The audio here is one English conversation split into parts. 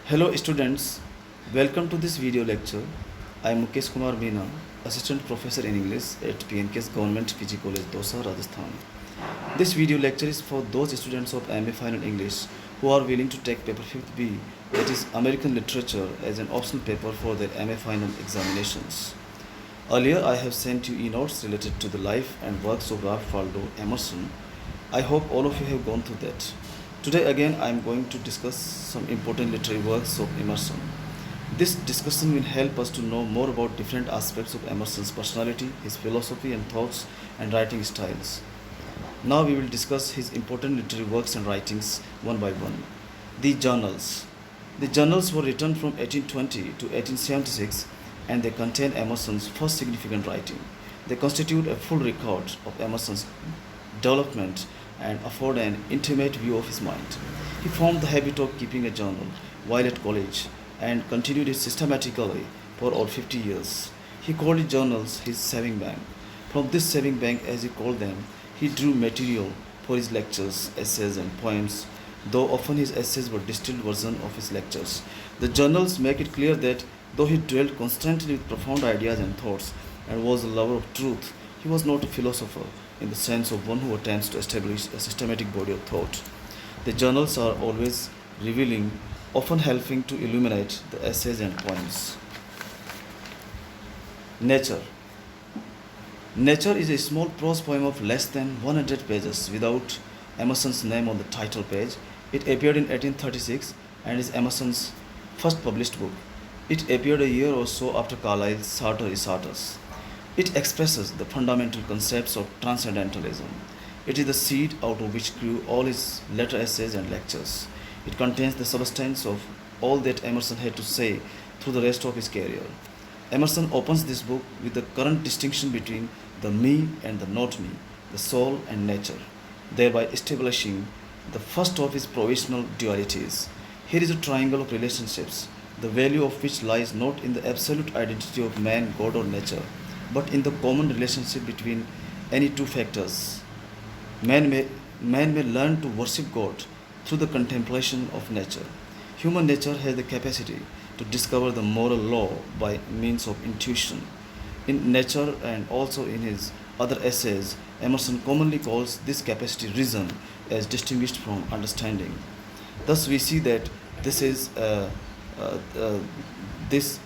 Hello students, welcome to this video lecture. I am Mukesh Kumar Meena, Assistant Professor in English at PNK's Government PG College, Dosa, Rajasthan. This video lecture is for those students of MA Final English who are willing to take paper 5B, that is American Literature, as an optional paper for their MA Final examinations. Earlier I have sent you e-notes related to the life and works of Ralph Waldo Emerson. I hope all of you have gone through that. Today again I am going to discuss some important literary works of Emerson. This discussion will help us to know more about different aspects of Emerson's personality, his philosophy and thoughts and writing styles. Now we will discuss his important literary works and writings one by one. The journals. The journals were written from 1820 to 1876 and they contain Emerson's first significant writing. They constitute a full record of Emerson's development and afford an intimate view of his mind. He formed the habit of keeping a journal while at college and continued it systematically for over 50 years. He called his journals his saving bank. From this saving bank, as he called them, he drew material for his lectures, essays, and poems, though often his essays were distilled versions of his lectures. The journals make it clear that though he dwelt constantly with profound ideas and thoughts and was a lover of truth, he was not a philosopher in the sense of one who attempts to establish a systematic body of thought. The journals are always revealing, often helping to illuminate the essays and poems. Nature. Nature is a small prose poem of less than 100 pages without Emerson's name on the title page. It appeared in 1836 and is Emerson's first published book. It appeared a year or so after Carlyle's Sartor Resartus. It expresses the fundamental concepts of transcendentalism. It is the seed out of which grew all his later essays and lectures. It contains the substance of all that Emerson had to say through the rest of his career. Emerson opens this book with the current distinction between the me and the not me, the soul and nature, thereby establishing the first of his provisional dualities. Here is a triangle of relationships, the value of which lies not in the absolute identity of man, God, or nature, but in the common relationship between any two factors. Man may learn to worship God through the contemplation of nature. Human nature has the capacity to discover the moral law by means of intuition. In Nature and also in his other essays, Emerson commonly calls this capacity reason as distinguished from understanding. Thus, we see that this is this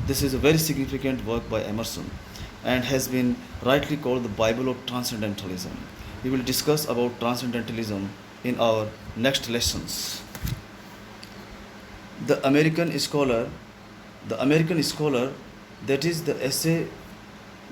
this is a very significant work by Emerson and has been rightly called the Bible of Transcendentalism. We will discuss about Transcendentalism in our next lessons. The American Scholar, that is the essay,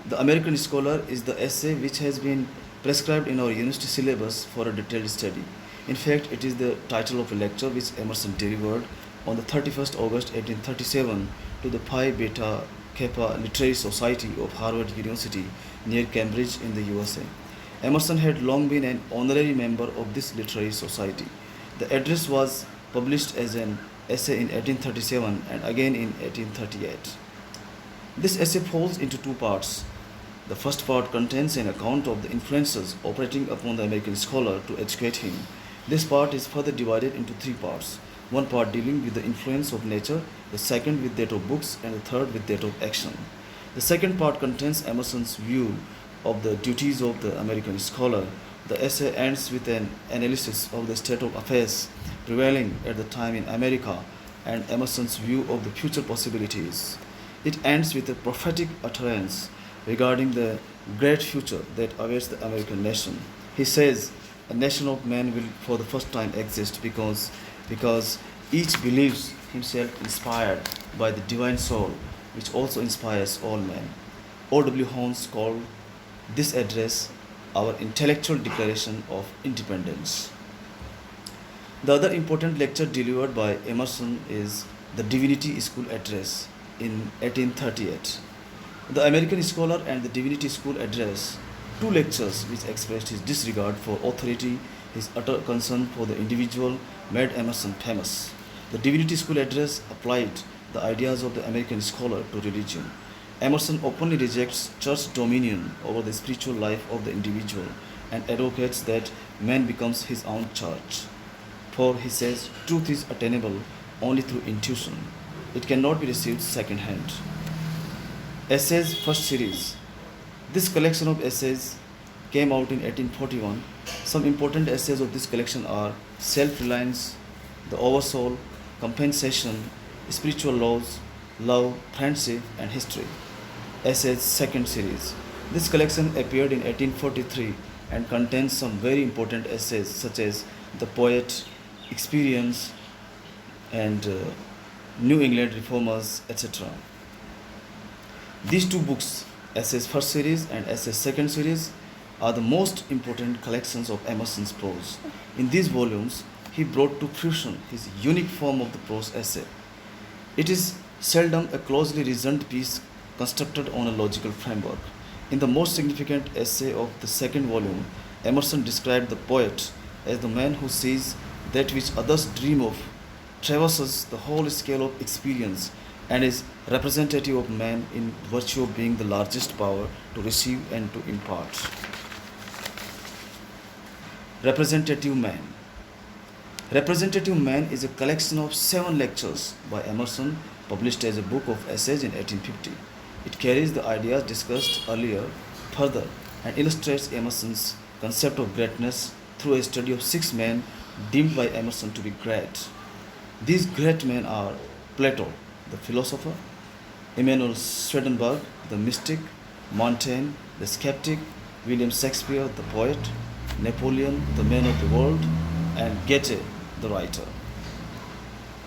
the American Scholar is the essay which has been prescribed in our university syllabus for a detailed study. In fact, it is the title of a lecture which Emerson delivered on the 31st August 1837 to the Phi Beta Kappa Literary Society of Harvard University near Cambridge in the USA. Emerson had long been an honorary member of this literary society. The address was published as an essay in 1837 and again in 1838. This essay falls into two parts. The first part contains an account of the influences operating upon the American scholar to educate him. This part is further divided into three parts. One part dealing with the influence of nature, the second with that of books, and the third with that of action. The second part contains Emerson's view of the duties of the American scholar. The essay ends with an analysis of the state of affairs prevailing at the time in America and Emerson's view of the future possibilities. It ends with a prophetic utterance regarding the great future that awaits the American nation. He says, a nation of men will for the first time exist because each believes himself inspired by the divine soul, which also inspires all men. O.W. Holmes called this address our intellectual declaration of independence. The other important lecture delivered by Emerson is the Divinity School Address in 1838. The American Scholar and the Divinity School Address, two lectures which expressed his disregard for authority, his utter concern for the individual, made Emerson famous. The Divinity School Address applied the ideas of the American scholar to religion. Emerson openly rejects church dominion over the spiritual life of the individual and advocates that man becomes his own church. For he says, truth is attainable only through intuition. It cannot be received second hand. Essays First Series. This collection of essays came out in 1841. Some important essays of this collection are Self-Reliance, The Oversoul, Compensation, Spiritual Laws, Love, Friendship, and History. Essays Second Series. This collection appeared in 1843 and contains some very important essays such as The Poet, Experience, and New England Reformers, etc. These two books, Essays First Series and Essays Second Series, are the most important collections of Emerson's prose. In these volumes, he brought to fruition his unique form of the prose essay. It is seldom a closely reasoned piece constructed on a logical framework. In the most significant essay of the second volume, Emerson described the poet as the man who sees that which others dream of, traverses the whole scale of experience, and is representative of man in virtue of being the largest power to receive and to impart. Representative Man. Representative Man is a collection of 7 lectures by Emerson published as a book of essays in 1850. It carries the ideas discussed earlier further and illustrates Emerson's concept of greatness through a study of 6 men deemed by Emerson to be great. These great men are Plato, the philosopher; Emanuel Swedenborg, the mystic; Montaigne, the skeptic; William Shakespeare, the poet; Napoleon, the man of the world; and Goethe, the writer.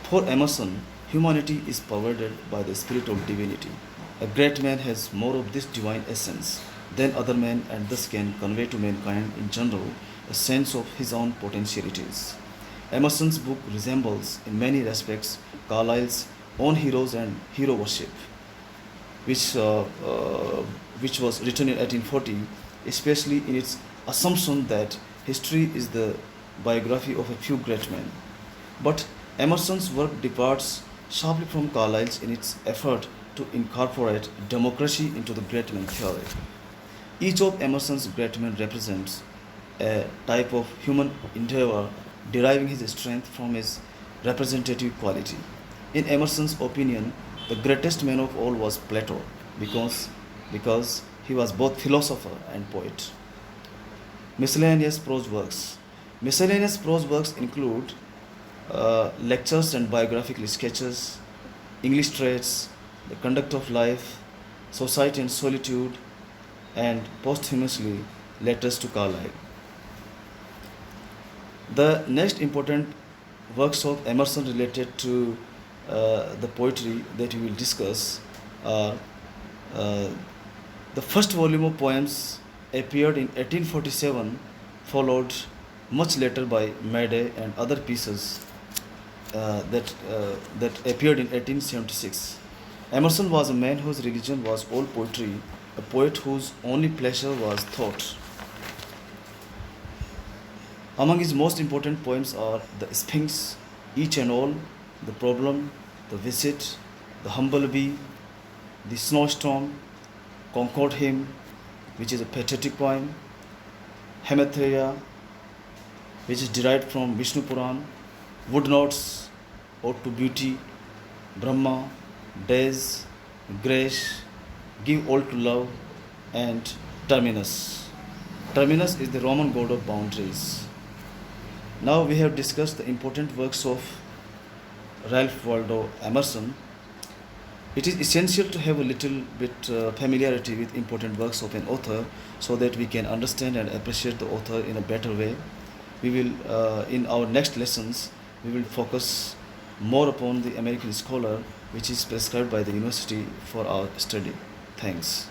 For Emerson, humanity is pervaded by the spirit of divinity. A great man has more of this divine essence than other men and thus can convey to mankind in general a sense of his own potentialities. Emerson's book resembles, in many respects, Carlyle's own Heroes and Hero Worship, which, which was written in 1840, especially in its assumption that history is the biography of a few great men. But Emerson's work departs sharply from Carlyle's in its effort to incorporate democracy into the great man theory. Each of Emerson's great men represents a type of human endeavor deriving his strength from his representative quality. In Emerson's opinion, the greatest man of all was Plato because he was both philosopher and poet. Miscellaneous prose works. Miscellaneous prose works include lectures and biographical sketches, English traits, The Conduct of Life, Society and Solitude, and posthumously letters to Carlyle. The next important works of Emerson related to the poetry that we will discuss are the first volume of poems appeared in 1847, followed much later by May Day and other pieces that appeared in 1876. Emerson was a man whose religion was all poetry, a poet whose only pleasure was thought. Among his most important poems are The Sphinx, Each and All, The Problem, The Visit, The Humble Bee, The Snowstorm, Concord Hymn, which is a pathetic poem, Hematheria, which is derived from Vishnu Puran, Wood Notes, Ode to Beauty, Brahma, Days, Grace, Give All to Love, and Terminus. Terminus is the Roman god of boundaries. Now we have discussed the important works of Ralph Waldo Emerson. It is essential to have a little bit familiarity with important works of an author so that we can understand and appreciate the author in a better way. We will, in our next lessons, we will focus more upon the American scholar which is prescribed by the university for our study. Thanks.